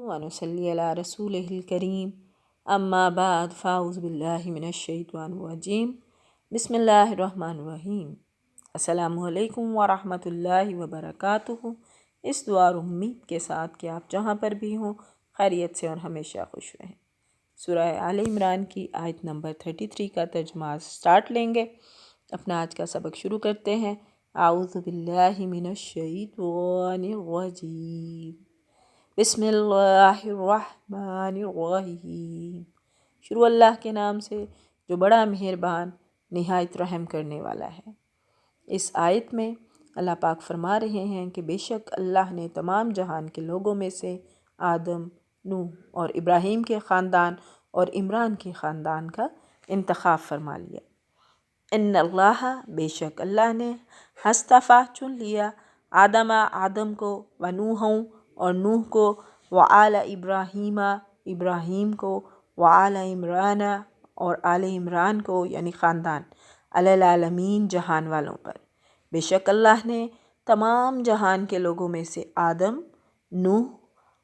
व नुसल्ली अला रसूलिहिल करीम अम्मा बाद फ़ाऊज़ु बिल्लाहि मिनश्शैतानिर रजीम बिस्मिल्लाहिर रहमानिर रहीम। अस्सलामु अलैकुम व रहमतुल्लाहि व बरकातुहू। इस दुआ और उम्मीद के साथ कि आप जहाँ पर भी हों खैरियत से और हमेशा खुश रहें। सूरह आले इमरान की आयत नंबर 33 का तर्जुमा स्टार्ट लेंगे। अपना आज का सबक शुरू करते हैं। आऊज़ु बिल्लाहि मिनश्शैतानिर रजीम बिस्मिल्लाहिर रहमानिर रहीम। शुरू अल्लाह के नाम से जो बड़ा मेहरबान निहायत रहम करने वाला है। इस आयत में अल्लाह पाक फरमा रहे हैं कि बेशक अल्लाह ने तमाम जहान के लोगों में से आदम, नूह और इब्राहीम के ख़ानदान और इमरान के ख़ानदान का इंतखाब फरमा लिया। इन्नल्लाह बेशक अल्लाह ने हस्तफ़ा चुन लिया आदम को व नूह और नूह को व आला इब्राहीम को व आला इमरान और आले इमरान को यानी ख़ानदान अलल आलमीन जहान वालों पर। बेशक अल्लाह ने तमाम जहान के लोगों में से आदम, नूह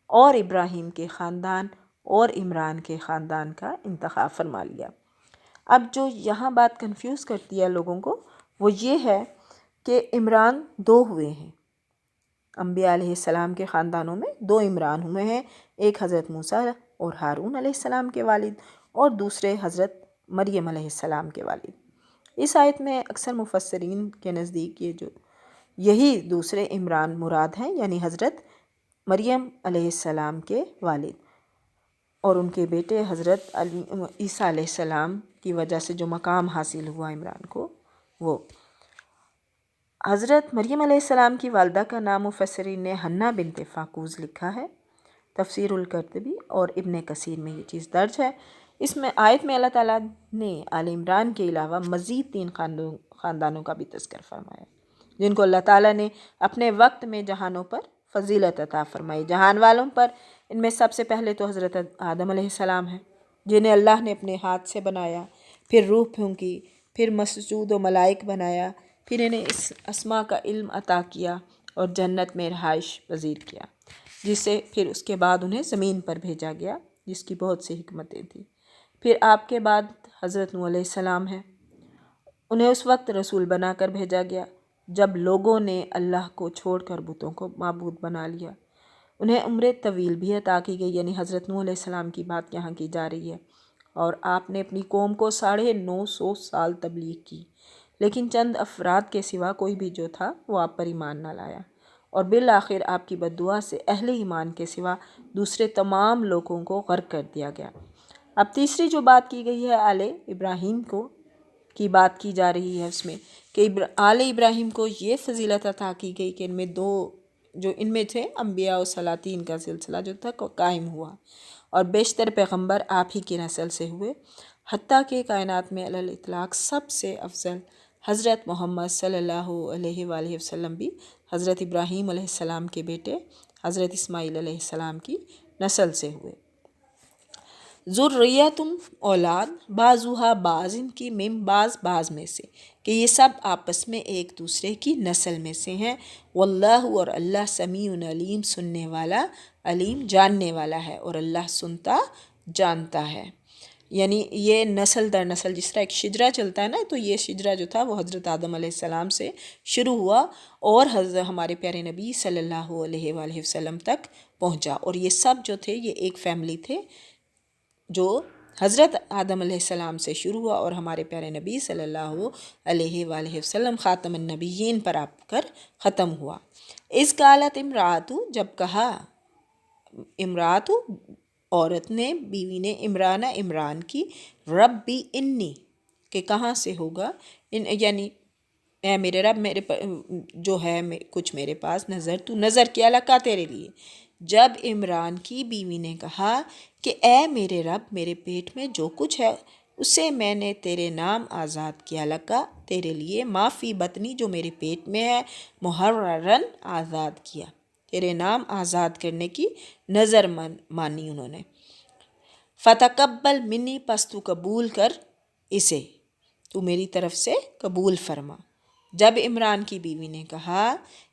और इब्राहीम के ख़ानदान और इमरान के ख़ानदान का इंतखाब फरमा लिया। अब जो यहाँ बात कंफ्यूज करती है लोगों को वो ये है कि इमरान दो हुए हैं। अंबिया अलैहिस्सलाम के ख़ानदानों में दो इमरान हुए हैं, एक हज़रत मूसा और हारून अलैहिस्सलाम के वालिद और दूसरे हज़रत मरियम अलैहिस्सलाम के वालिद। इस आयत में अक्सर मुफस्सिरीन के नज़दीक यही दूसरे इमरान मुराद हैं, यानी हज़रत मरियम अलैहिस्सलाम के वालिद और उनके बेटे हज़रत ईसा अलैहिस्सलाम की वजह से जो मकाम हासिल हुआ इमरान को वो। हज़रत मरियम अलैहिस्सलाम की वालदा का नाम मुफस्सिरीन ने हन्ना बिनते फ़ाकूज़ लिखा है। तफ़सीरुल कर्तबी और इब्ने कसीर में ये चीज़ दर्ज है। इसमें आयत में अल्लाह ताला ने आले इमरान के अलावा मज़ीद 3 ख़ानदानों का भी तज़किरा फरमाया जिनको अल्लाह ताला ने अपने वक्त में जहानों पर फ़जीलत अता फरमाई। जहान वालों पर इनमें सबसे पहले तो हज़रत आदम अलैहिस्सलाम हैं जिन्हें अल्लाह ने अपने हाथ से बनाया, फिर रूह फूंकी, फिर मसजूद व मलाइक बनाया, फिर इन्हें इस अस्मा का इल्म अता किया और जन्नत में रहाइश पजीर किया, जिससे फिर उसके बाद उन्हें ज़मीन पर भेजा गया जिसकी बहुत सी हिकमतें थी। फिर आपके बाद हज़रत नूह अलैहिस्सलाम हैं, उन्हें उस वक्त रसूल बनाकर भेजा गया जब लोगों ने अल्लाह को छोड़कर बुतों को माबूद बना लिया। उन्हें उम्र तवील भी अता की गई, यानी हज़रत नूह अलैहिस्सलाम की बात यहाँ की जा रही है। और आपने अपनी कौम को 950 साल तबलीग की, लेकिन चंद अफराद के सिवा कोई भी जो था वो आप पर ईमान न लाया और बिल आखिर आपकी बद्दुआ से अहले ईमान के सिवा दूसरे तमाम लोगों को गर्क कर दिया गया। अब तीसरी जो बात की गई है आले इब्राहीम को की बात की जा रही है उसमें कि आले इब्राहीम को ये फजीलत अता की गई कि इनमें दो जो इनमें थे अम्बिया और सलातीन का सिलसिला जो था कायम हुआ और बेशतर पैगम्बर आप ही की नस्ल से हुए। हत्ता के कायनात में अलल इतलाक सबसे अफजल हज़रत मोहम्मद सल्लल्लाहु अलैहि वसल्लम भी हज़रत इब्राहीम अलैहिस्सलाम के बेटे हज़रत इस्माईल अलैहिस्सलाम की नस्ल से हुए। ज़ुर्रियतुम औलाद बाजुहा बाज़ इनकी मिम बाज़ में से कि ये सब आपस में एक दूसरे की नस्ल में से हैं। वल्लाहु और अल्लाह समीउन अलीम सुनने वाला अलीम जानने वाला है और अल्लाह सुनता जानता है। यानी ये नस्ल दर नस्ल जिस तरह एक शिजरा चलता है ना, तो ये शिजरा जो था वो हज़रत आदम अलैहिस्सलाम से शुरू हुआ और हमारे प्यारे नबी सल्लल्लाहु अलैहि वसल्लम तक पहुँचा और ये सब जो थे ये एक फैमिली थे जो हज़रत आदम अलैहिस्सलाम से शुरू हुआ और हमारे प्यारे नबी सल्लल्लाहु अलैहि वसल्लम ख़ातमुन नबिय्यीन पर आकर ख़त्म हुआ। इस कालत इमरातु जब कहा इमरातु औरत ने बीवी ने इमरान की रब्बी इन्नी के कहाँ से होगा इन यानी ए मेरे रब मेरे जो है कुछ मेरे पास नज़र तू नज़र किया लका तेरे लिए। जब इमरान की बीवी ने कहा कि ए मेरे रब मेरे पेट में जो कुछ है उसे मैंने तेरे नाम आज़ाद किया लका तेरे लिए, माफ़ी बतनी जो मेरे पेट में है मुहर्ररन आज़ाद किया, तेरे नाम आज़ाद करने की नज़र मानी उन्होंने। फ़तक़ब्बल मिन्नी पस तू कबूल कर इसे, तू मेरी तरफ से कबूल फरमा। जब इमरान की बीवी ने कहा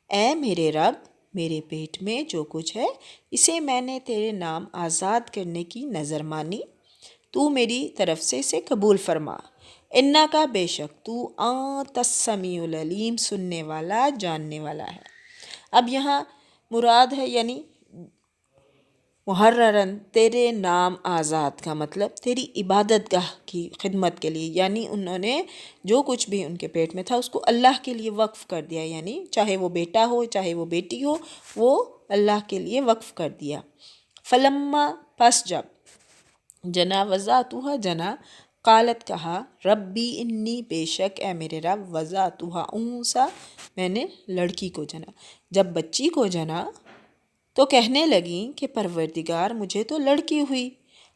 ए मेरे रब میرے پیٹ میں جو کچھ ہے اسے میں نے تیرے نام آزاد کرنے کی نظر مانی، تو میری طرف سے اسے قبول فرما۔ انا کا بے شک تو انت السمیع العلیم، سننے والا جاننے والا ہے۔ اب یہاں مراد ہے یعنی محررن تیرے نام آزاد کا مطلب تیری عبادت گاہ کی خدمت کے لیے، یعنی انہوں نے جو کچھ بھی ان کے پیٹ میں تھا اس کو اللہ کے لیے وقف کر دیا، یعنی چاہے وہ بیٹا ہو چاہے وہ بیٹی ہو وہ اللہ کے لیے وقف کر دیا۔ فلما پس جب جنا وضعتها جنا قالت کہا ربی انی بے شک اے میرے رب وضعتها انثی میں نے لڑکی کو جنا، جب بچی کو جنا تو کہنے لگیں کہ پروردگار مجھے تو لڑکی ہوئی،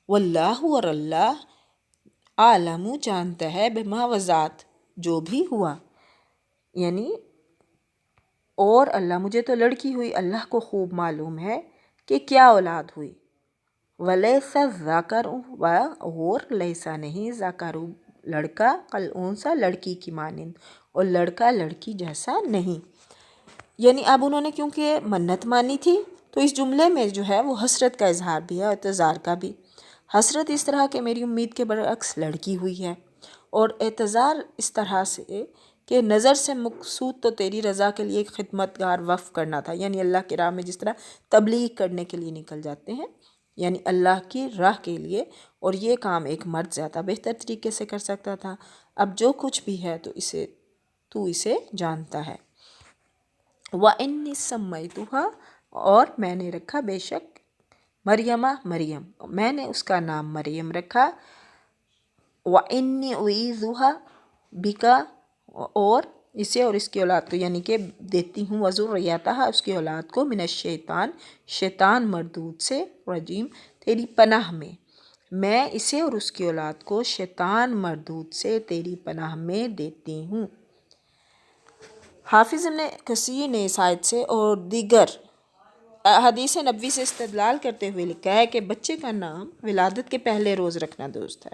واللہ اور اللہ عالم جانتا ہے بما وضعت جو بھی ہوا، یعنی اور اللہ مجھے تو لڑکی ہوئی، اللہ کو خوب معلوم ہے کہ کیا اولاد ہوئی۔ ولیسا ذکر و اور لیسا نہیں ذکر لڑکا کالانثی لڑکی کی مانند، اور لڑکا لڑکی جیسا نہیں، یعنی اب انہوں نے کیونکہ منت مانی تھی تو اس جملے میں جو ہے وہ حسرت کا اظہار بھی ہے اور اعتذار کا بھی۔ حسرت اس طرح کہ میری امید کے برعکس لڑکی ہوئی ہے، اور اعتذار اس طرح سے کہ نظر سے مقصود تو تیری رضا کے لیے ایک خدمت گار وقف کرنا تھا، یعنی اللہ کی راہ میں جس طرح تبلیغ کرنے کے لیے نکل جاتے ہیں، یعنی اللہ کی راہ کے لیے، اور یہ کام ایک مرد زیادہ بہتر طریقے سے کر سکتا تھا۔ اب جو کچھ بھی ہے تو اسے جانتا ہے۔ وَإِنِّي سَمَّيْتُهَا اور میں نے رکھا بے شک مریمہ مریم، میں نے اس کا نام مریم رکھا۔ وَإِنِّي أُعِيذُهَا بِكَ اور اسے اور اس کی اولاد کو یعنی کہ دیتی ہوں وذریتہا اس کی اولاد کو من الشیطان شیطان مردود سے رجیم تیری پناہ میں اسے اور اس کی اولاد کو شیطان مردود سے تیری پناہ میں دیتی ہوں۔ حافظ ابن کثیر نے اس آیت سے اور دیگر حدیث نبوی سے استدلال کرتے ہوئے لکھا ہے کہ بچے کا نام ولادت کے پہلے روز رکھنا درست ہے،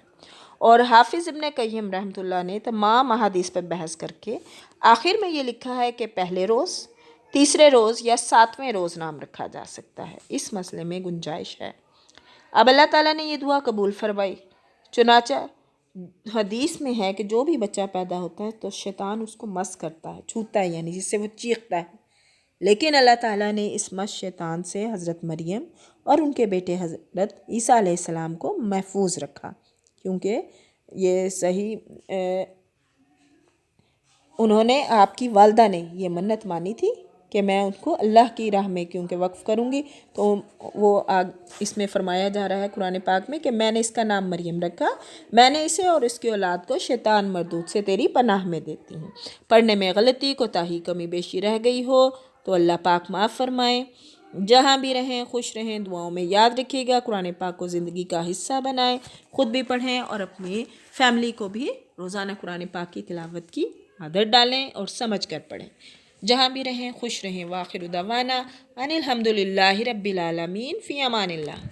اور حافظ ابن قیم رحمۃ اللہ نے تمام احادیث پر بحث کر کے آخر میں یہ لکھا ہے کہ پہلے روز، تیسرے روز یا 7ویں روز نام رکھا جا سکتا ہے، اس مسئلے میں گنجائش ہے۔ اب اللہ تعالیٰ نے یہ دعا قبول فرمائی، چنانچہ حدیث میں ہے کہ جو بھی بچہ پیدا ہوتا ہے تو شیطان اس کو مس کرتا ہے، چھوتا ہے، یعنی جس سے وہ چیختا ہے، لیکن اللہ تعالیٰ نے اس مس شیطان سے حضرت مریم اور ان کے بیٹے حضرت عیسیٰ علیہ السلام کو محفوظ رکھا، کیونکہ یہ صحیح انہوں نے آپ کی والدہ نے یہ منت مانی تھی کہ میں ان کو اللہ کی راہ میں کیونکہ وقف کروں گی، تو وہ اس میں فرمایا جا رہا ہے قرآن پاک میں کہ میں نے اس کا نام مریم رکھا، میں نے اسے اور اس کی اولاد کو شیطان مردود سے تیری پناہ میں دیتی ہوں۔ پڑھنے میں غلطی کوتاہی کمی بیشی رہ گئی ہو تو اللہ پاک معاف فرمائے۔ جہاں بھی رہیں خوش رہیں، دعاؤں میں یاد رکھیے گا، قرآن پاک کو زندگی کا حصہ بنائیں، خود بھی پڑھیں اور اپنی فیملی کو بھی روزانہ قرآن پاک کی تلاوت کی عادت ڈالیں اور سمجھ کر پڑھیں۔ جہاں بھی رہیں خوش رہیں۔ وآخر دعوانا ان الحمد للہ رب العالمین، فی امان اللہ۔